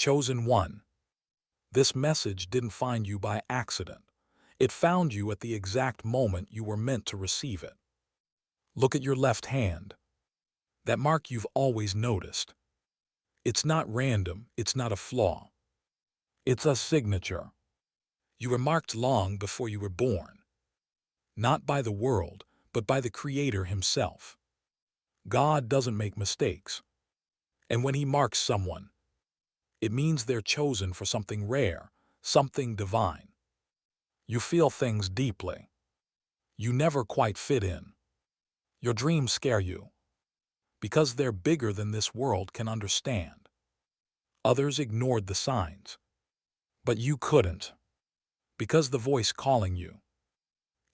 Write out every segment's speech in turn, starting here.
Chosen one. This message didn't find you by accident. It found you at the exact moment you were meant to receive it. Look at your left hand. That mark you've always noticed. It's not random, it's not a flaw. It's a signature. You were marked long before you were born. Not by the world, but by the Creator Himself. God doesn't make mistakes. And when He marks someone, it means they're chosen for something rare, something divine. You feel things deeply. You never quite fit in. Your dreams scare you, because they're bigger than this world can understand. Others ignored the signs, but you couldn't, because the voice calling you,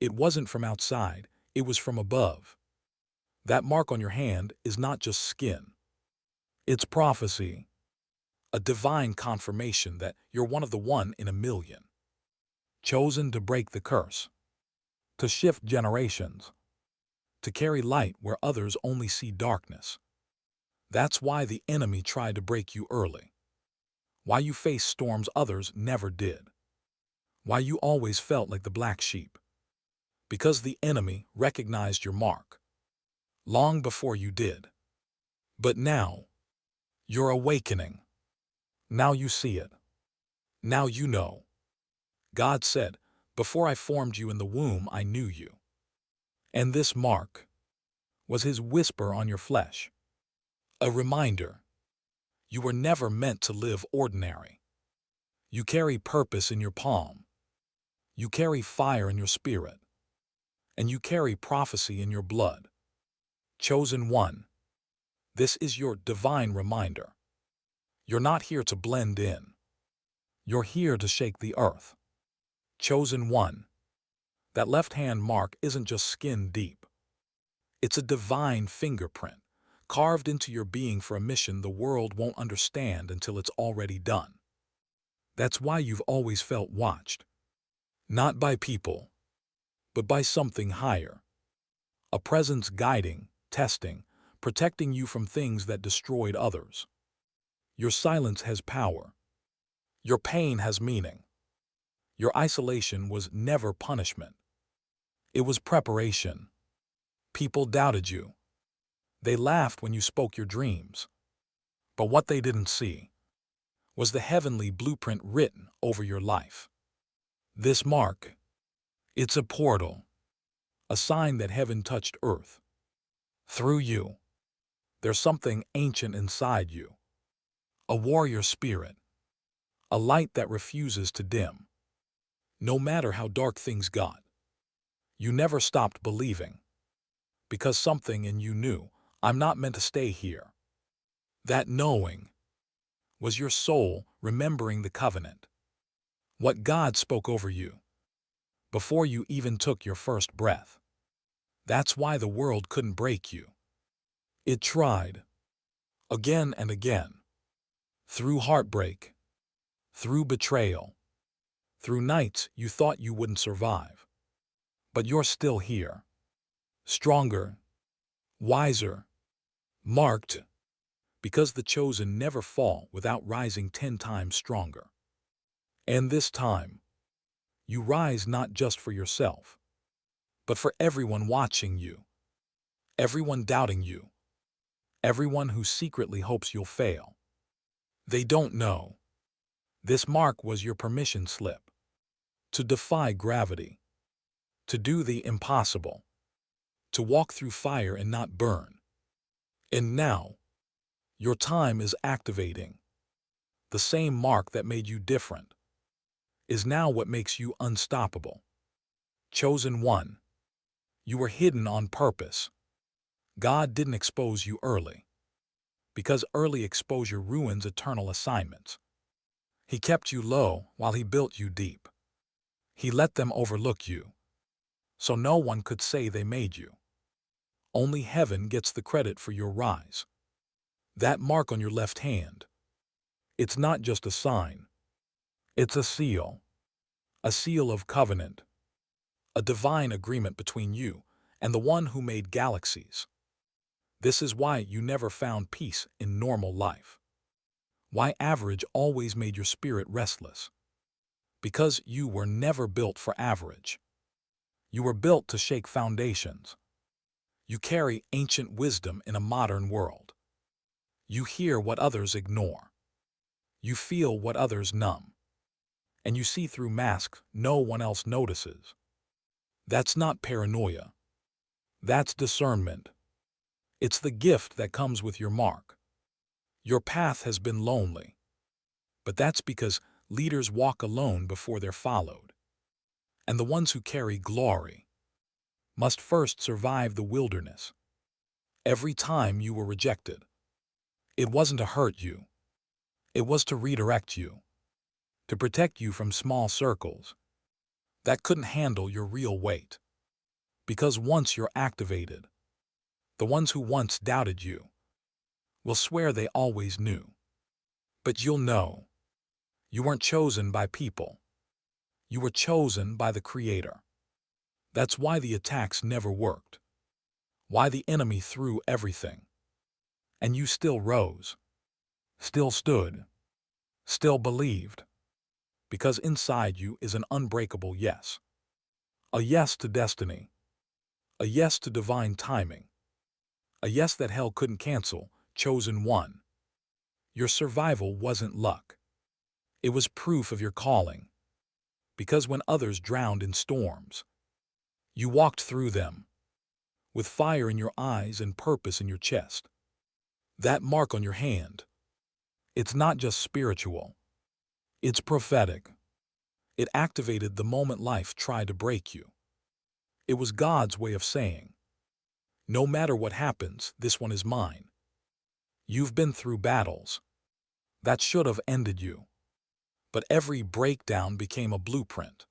it wasn't from outside, it was from above. That mark on your hand is not just skin. It's prophecy, a divine confirmation that you're one of the 1 in 1,000,000, chosen to break the curse, to shift generations, to carry light where others only see darkness. That's why the enemy tried to break you early, why you faced storms others never did, why you always felt like the black sheep, because the enemy recognized your mark long before you did. But now, you're awakening. Now you see it. Now you know. God said, "Before I formed you in the womb, I knew you." And this mark was His whisper on your flesh, a reminder you were never meant to live ordinary. You carry purpose in your palm. You carry fire in your spirit. And you carry prophecy in your blood. Chosen one. This is your divine reminder. You're not here to blend in. You're here to shake the earth. Chosen one. That left-hand mark isn't just skin deep. It's a divine fingerprint, carved into your being for a mission the world won't understand until it's already done. That's why you've always felt watched. Not by people, but by something higher. A presence guiding, testing, protecting you from things that destroyed others. Your silence has power. Your pain has meaning. Your isolation was never punishment. It was preparation. People doubted you. They laughed when you spoke your dreams. But what they didn't see was the heavenly blueprint written over your life. This mark, it's a portal, a sign that heaven touched earth. Through you, there's something ancient inside you, a warrior spirit, a light that refuses to dim. No matter how dark things got, you never stopped believing, because something in you knew, I'm not meant to stay here. That knowing was your soul remembering the covenant, what God spoke over you before you even took your first breath. That's why the world couldn't break you. It tried, again and again, through heartbreak, through betrayal, through nights you thought you wouldn't survive. But you're still here, stronger, wiser, marked, because the chosen never fall without rising 10 times stronger. And this time, you rise not just for yourself, but for everyone watching you, everyone doubting you, everyone who secretly hopes you'll fail. They don't know. This mark was your permission slip to defy gravity, to do the impossible, to walk through fire and not burn. And now, your time is activating. The same mark that made you different is now what makes you unstoppable. Chosen one. You were hidden on purpose. God didn't expose you early, because early exposure ruins eternal assignments. He kept you low while He built you deep. He let them overlook you, so no one could say they made you. Only heaven gets the credit for your rise. That mark on your left hand, it's not just a sign. It's a seal of covenant, a divine agreement between you and the one who made galaxies. This is why you never found peace in normal life. Why average always made your spirit restless. Because you were never built for average. You were built to shake foundations. You carry ancient wisdom in a modern world. You hear what others ignore. You feel what others numb. And you see through masks no one else notices. That's not paranoia. That's discernment. It's the gift that comes with your mark. Your path has been lonely. But that's because leaders walk alone before they're followed. And the ones who carry glory must first survive the wilderness. Every time you were rejected, it wasn't to hurt you. It was to redirect you, to protect you from small circles that couldn't handle your real weight. Because once you're activated, the ones who once doubted you will swear they always knew. But you'll know, you weren't chosen by people. You were chosen by the Creator. That's why the attacks never worked. Why the enemy threw everything. And you still rose, still stood, still believed. Because inside you is an unbreakable yes. A yes to destiny. A yes to divine timing. A yes that hell couldn't cancel. Chosen one. Your survival wasn't luck. It was proof of your calling. Because when others drowned in storms, you walked through them, with fire in your eyes and purpose in your chest. That mark on your hand, it's not just spiritual. It's prophetic. It activated the moment life tried to break you. It was God's way of saying, no matter what happens, this one is mine. You've been through battles that should have ended you. But every breakdown became a blueprint.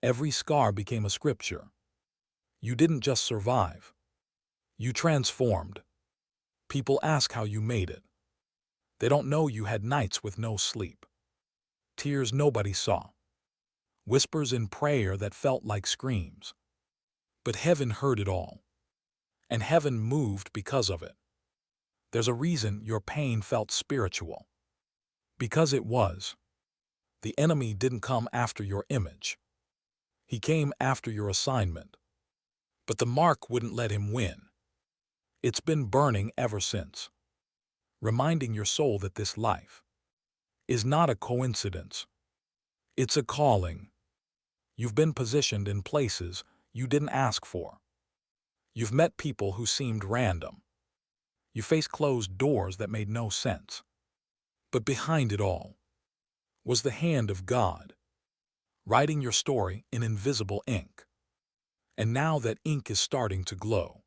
Every scar became a scripture. You didn't just survive. You transformed. People ask how you made it. They don't know you had nights with no sleep. Tears nobody saw. Whispers in prayer that felt like screams. But heaven heard it all. And heaven moved because of it. There's a reason your pain felt spiritual. Because it was. The enemy didn't come after your image. He came after your assignment. But the mark wouldn't let him win. It's been burning ever since, reminding your soul that this life is not a coincidence. It's a calling. You've been positioned in places you didn't ask for. You've met people who seemed random. You faced closed doors that made no sense. But behind it all was the hand of God, writing your story in invisible ink. And now that ink is starting to glow,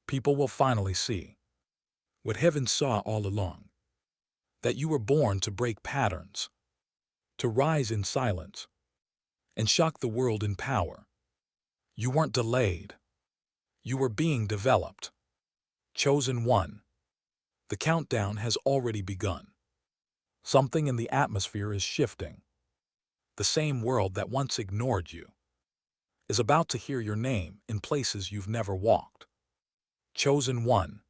people will finally see what heaven saw all along. That you were born to break patterns, to rise in silence, and shock the world in power. You weren't delayed. You were being developed. Chosen one. The countdown has already begun. Something in the atmosphere is shifting. The same world that once ignored you is about to hear your name in places you've never walked. Chosen one.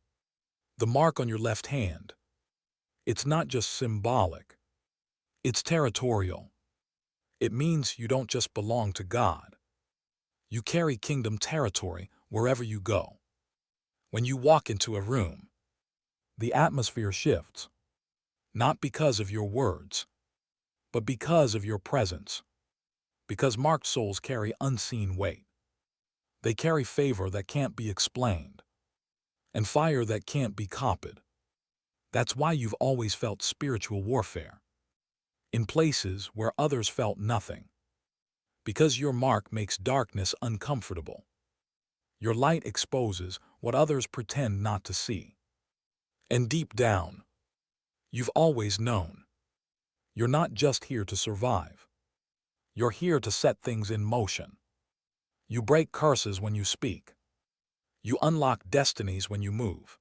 The mark on your left hand. It's not just symbolic. It's territorial. It means you don't just belong to God. You carry kingdom territory wherever you go. When you walk into a room, the atmosphere shifts. Not because of your words, but because of your presence. Because marked souls carry unseen weight. They carry favor that can't be explained, and fire that can't be copied. That's why you've always felt spiritual warfare, in places where others felt nothing. Because your mark makes darkness uncomfortable. Your light exposes what others pretend not to see. And deep down, you've always known. You're not just here to survive. You're here to set things in motion. You break curses when you speak. You unlock destinies when you move.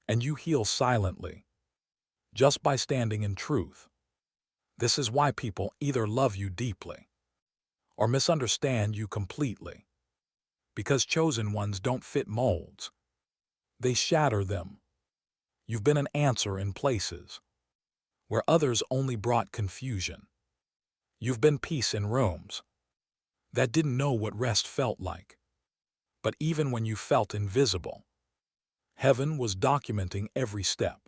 And you heal silently, just by standing in truth. This is why people either love you deeply or misunderstand you completely. Because chosen ones don't fit molds. They shatter them. You've been an answer in places where others only brought confusion. You've been peace in rooms that didn't know what rest felt like. But even when you felt invisible, heaven was documenting every step.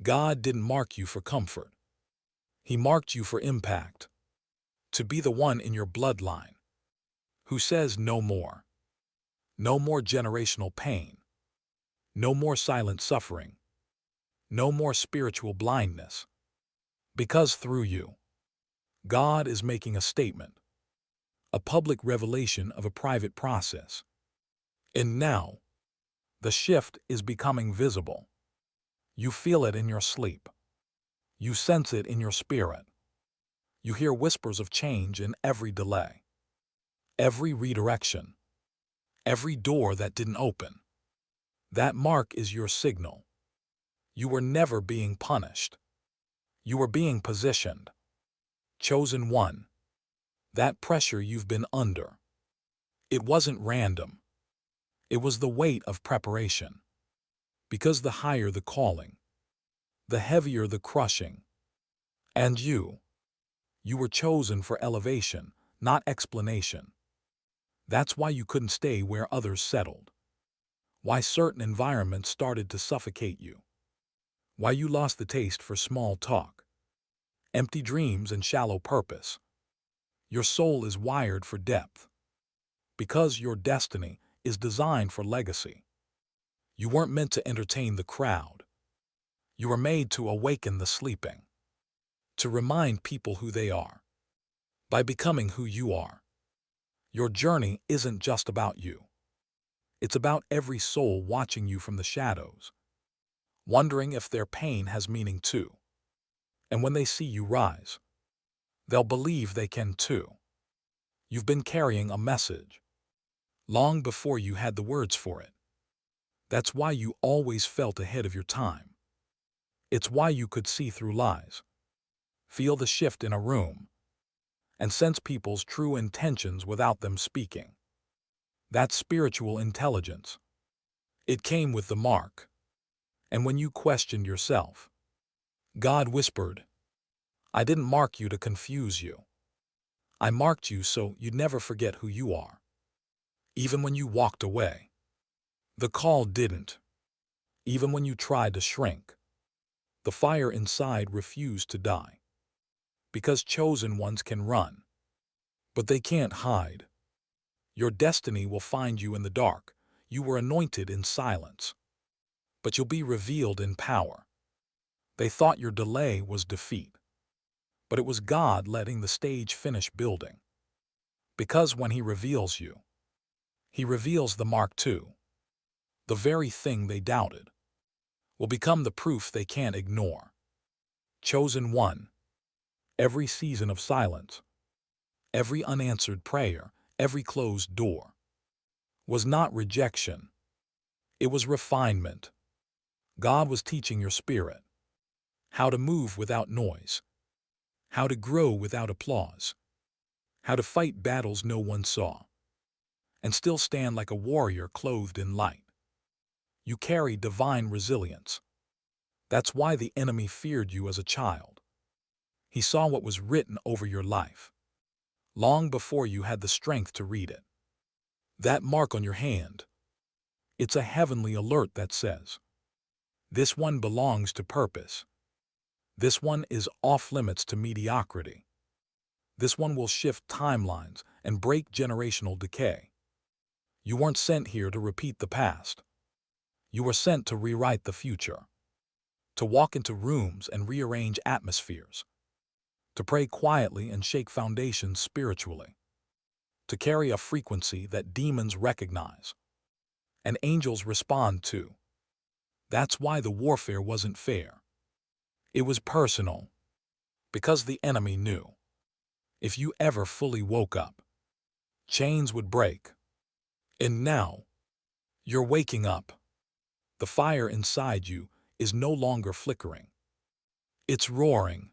God didn't mark you for comfort. He marked you for impact, to be the one in your bloodline who says no more. No more generational pain. No more silent suffering. No more spiritual blindness. Because through you, God is making a statement, a public revelation of a private process. And now, the shift is becoming visible. You feel it in your sleep. You sense it in your spirit. You hear whispers of change in every delay, every redirection, every door that didn't open. That mark is your signal. You were never being punished. You were being positioned. Chosen one. That pressure you've been under. It wasn't random. It was the weight of preparation. Because the higher the calling, the heavier the crushing. And you were chosen for elevation, not explanation. That's why you couldn't stay where others settled. Why certain environments started to suffocate you. Why you lost the taste for small talk, empty dreams, and shallow purpose. Your soul is wired for depth. Because your destiny is designed for legacy. You weren't meant to entertain the crowd. You were made to awaken the sleeping. To remind people who they are. By becoming who you are. Your journey isn't just about you. It's about every soul watching you from the shadows, wondering if their pain has meaning too. And when they see you rise, they'll believe they can too. You've been carrying a message, long before you had the words for it. That's why you always felt ahead of your time. It's why you could see through lies, feel the shift in a room, and sense people's true intentions without them speaking. That's spiritual intelligence. It came with the mark. And when you questioned yourself, God whispered, I didn't mark you to confuse you. I marked you so you'd never forget who you are. Even when you walked away, the call didn't. Even when you tried to shrink, the fire inside refused to die. Because chosen ones can run, but they can't hide. Your destiny will find you in the dark. You were anointed in silence, but you'll be revealed in power. They thought your delay was defeat, but it was God letting the stage finish building. Because when He reveals you, He reveals the mark too. The very thing they doubted will become the proof they can't ignore. Chosen one. Every season of silence, every unanswered prayer, every closed door was not rejection. It was refinement. God was teaching your spirit how to move without noise, how to grow without applause, how to fight battles no one saw, and still stand like a warrior clothed in light. You carry divine resilience. That's why the enemy feared you as a child. He saw what was written over your life, long before you had the strength to read it. That mark on your hand, it's a heavenly alert that says, this one belongs to purpose. This one is off limits to mediocrity. This one will shift timelines and break generational decay. You weren't sent here to repeat the past. You were sent to rewrite the future, to walk into rooms and rearrange atmospheres, to pray quietly and shake foundations spiritually, to carry a frequency that demons recognize and angels respond to. That's why the warfare wasn't fair. It was personal, because the enemy knew if you ever fully woke up, chains would break. And now, you're waking up. The fire inside you is no longer flickering. It's roaring,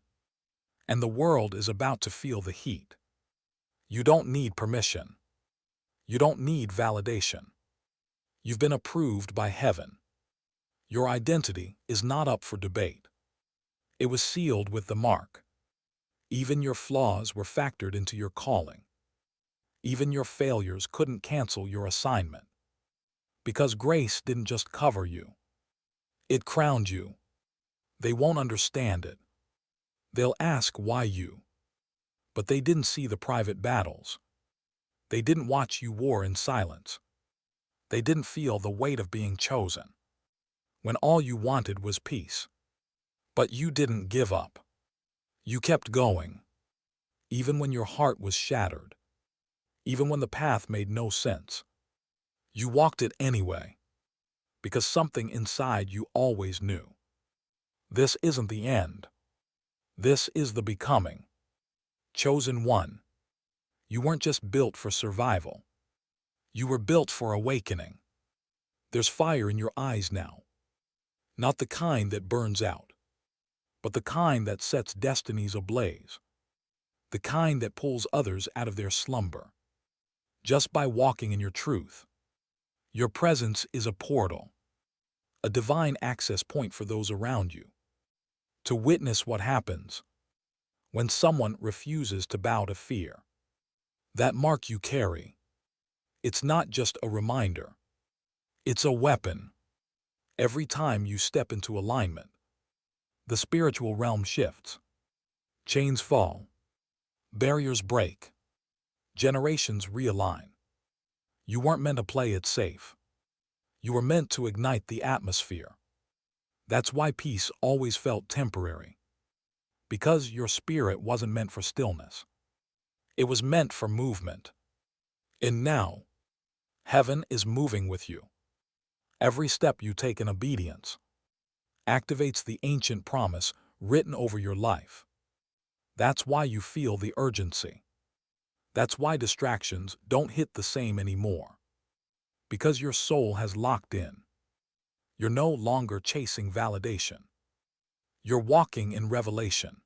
and the world is about to feel the heat. You don't need permission. You don't need validation. You've been approved by heaven. Your identity is not up for debate. It was sealed with the mark. Even your flaws were factored into your calling. Even your failures couldn't cancel your assignment. Because grace didn't just cover you. It crowned you. They won't understand it. They'll ask why you. But they didn't see the private battles. They didn't watch you war in silence. They didn't feel the weight of being chosen. When all you wanted was peace. But you didn't give up. You kept going. Even when your heart was shattered. Even when the path made no sense. You walked it anyway. Because something inside you always knew. This isn't the end. This is the becoming. Chosen one. You weren't just built for survival. You were built for awakening. There's fire in your eyes now. Not the kind that burns out, but the kind that sets destinies ablaze. The kind that pulls others out of their slumber. Just by walking in your truth. Your presence is a portal. A divine access point for those around you. To witness what happens when someone refuses to bow to fear. That mark you carry. It's not just a reminder. It's a weapon. Every time you step into alignment, the spiritual realm shifts. Chains fall. Barriers break. Generations realign. You weren't meant to play it safe. You were meant to ignite the atmosphere. That's why peace always felt temporary. Because your spirit wasn't meant for stillness. It was meant for movement. And now, heaven is moving with you. Every step you take in obedience activates the ancient promise written over your life. That's why you feel the urgency. That's why distractions don't hit the same anymore. Because your soul has locked in. You're no longer chasing validation. You're walking in revelation.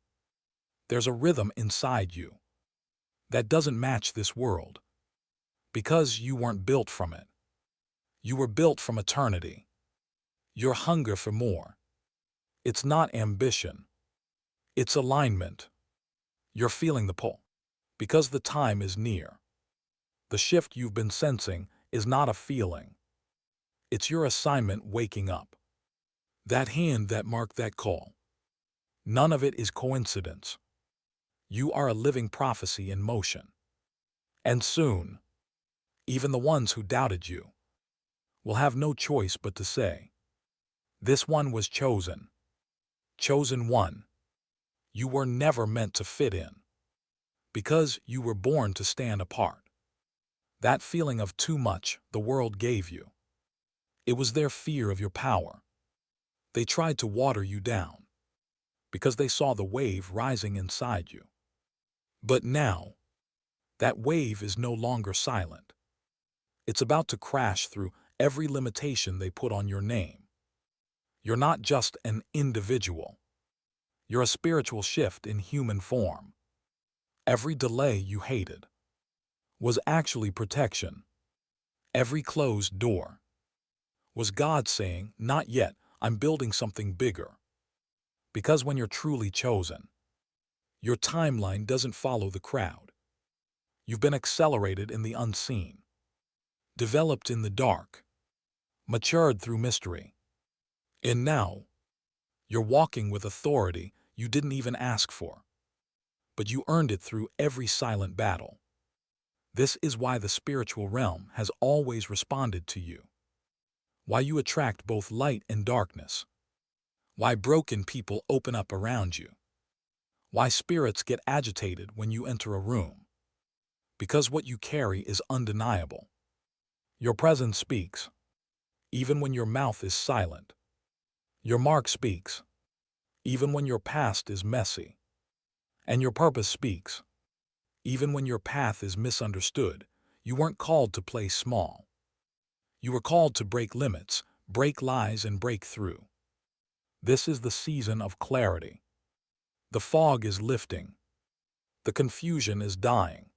There's a rhythm inside you that doesn't match this world. Because you weren't built from it. You were built from eternity. Your hunger for more. It's not ambition. It's alignment. You're feeling the pull. Because the time is near. The shift you've been sensing is not a feeling. It's your assignment waking up. That hand that marked that call. None of it is coincidence. You are a living prophecy in motion. And soon, even the ones who doubted you will have no choice but to say, this one was chosen. Chosen one. You were never meant to fit in. Because you were born to stand apart. That feeling of too much the world gave you. It was their fear of your power. They tried to water you down. Because they saw the wave rising inside you. But now, that wave is no longer silent. It's about to crash through every limitation they put on your name. You're not just an individual. You're a spiritual shift in human form. Every delay you hated was actually protection. Every closed door was God saying, not yet, I'm building something bigger. Because when you're truly chosen, your timeline doesn't follow the crowd. You've been accelerated in the unseen, developed in the dark, matured through mystery. And now, you're walking with authority you didn't even ask for. But you earned it through every silent battle. This is why the spiritual realm has always responded to you. Why you attract both light and darkness. Why broken people open up around you. Why spirits get agitated when you enter a room. Because what you carry is undeniable. Your presence speaks, even when your mouth is silent. Your mark speaks, even when your past is messy. And your purpose speaks, even when your path is misunderstood. You weren't called to play small. You were called to break limits, break lies, and break through. This is the season of clarity. The fog is lifting. The confusion is dying.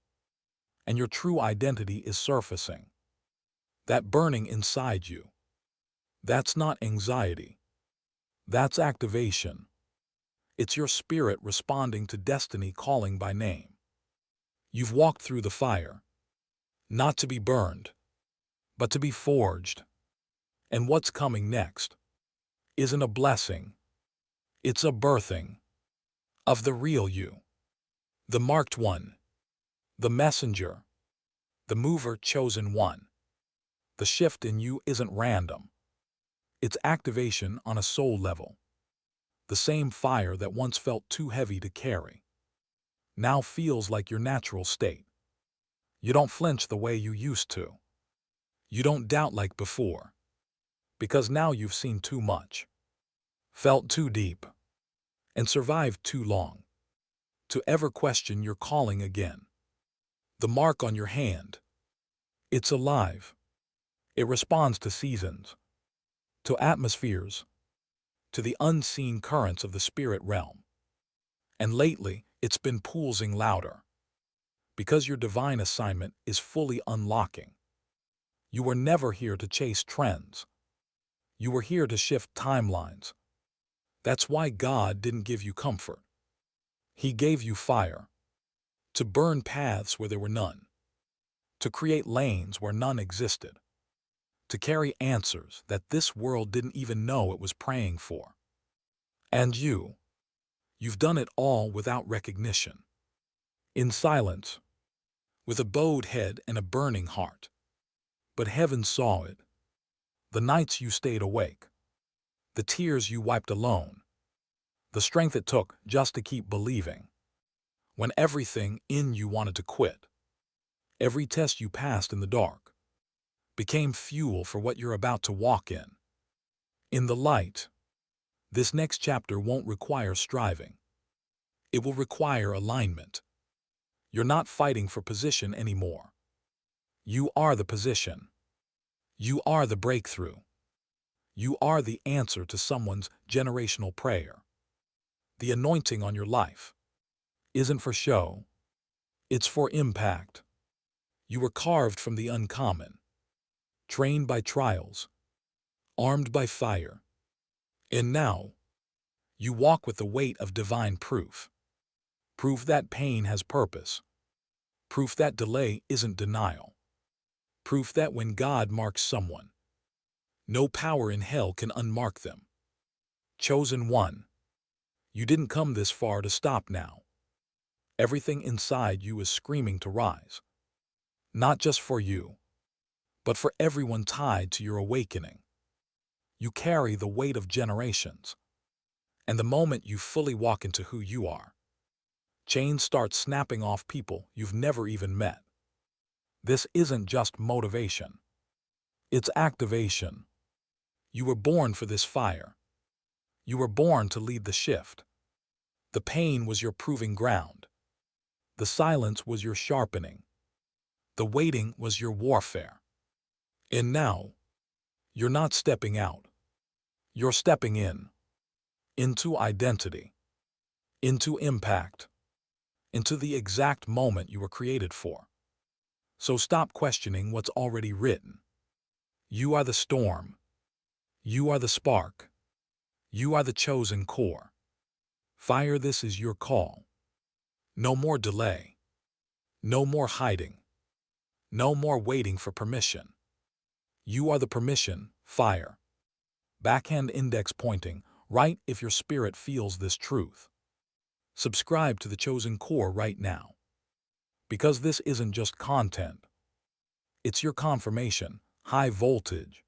And your true identity is surfacing. That burning inside you. That's not anxiety. That's activation. It's your spirit responding to destiny calling by name. You've walked through the fire, not to be burned, but to be forged. And what's coming next isn't a blessing, it's a birthing of the real you, the marked one, the messenger, the mover chosen one. The shift in you isn't random. It's activation on a soul level. The same fire that once felt too heavy to carry now feels like your natural state. You don't flinch the way you used to. You don't doubt like before, because now you've seen too much, felt too deep, and survived too long to ever question your calling again. The mark on your hand, it's alive. It responds to seasons, to atmospheres, to the unseen currents of the spirit realm. And lately, it's been pulsing louder, because your divine assignment is fully unlocking. You were never here to chase trends. You were here to shift timelines. That's why God didn't give you comfort. He gave you fire, to burn paths where there were none, to create lanes where none existed, to carry answers that this world didn't even know it was praying for. And you've done it all without recognition, in silence, with a bowed head and a burning heart. But heaven saw it. The nights you stayed awake, the tears you wiped alone, the strength it took just to keep believing, when everything in you wanted to quit. Every test you passed in the dark became fuel for what you're about to walk in. In the light, this next chapter won't require striving. It will require alignment. You're not fighting for position anymore. You are the position. You are the breakthrough. You are the answer to someone's generational prayer. The anointing on your life isn't for show. It's for impact. You were carved from the uncommon, trained by trials, armed by fire. And now, you walk with the weight of divine proof. Proof that pain has purpose. Proof that delay isn't denial. Proof that when God marks someone, no power in hell can unmark them. Chosen one, you didn't come this far to stop now. Everything inside you is screaming to rise. Not just for you, but for everyone tied to your awakening. You carry the weight of generations. And the moment you fully walk into who you are, chains start snapping off people you've never even met. This isn't just motivation. It's activation. You were born for this fire. You were born to lead the shift. The pain was your proving ground. The silence was your sharpening. The waiting was your warfare. And now, you're not stepping out. You're stepping in. Into identity. Into impact. Into the exact moment you were created for. So stop questioning what's already written. You are the storm. You are the spark. You are the chosen core. Fire, this is your call. No more delay. No more hiding. No more waiting for permission. You are the permission, fire. Backhand index pointing, right if your spirit feels this truth. Subscribe to the chosen core right now. Because this isn't just content. It's your confirmation, high voltage.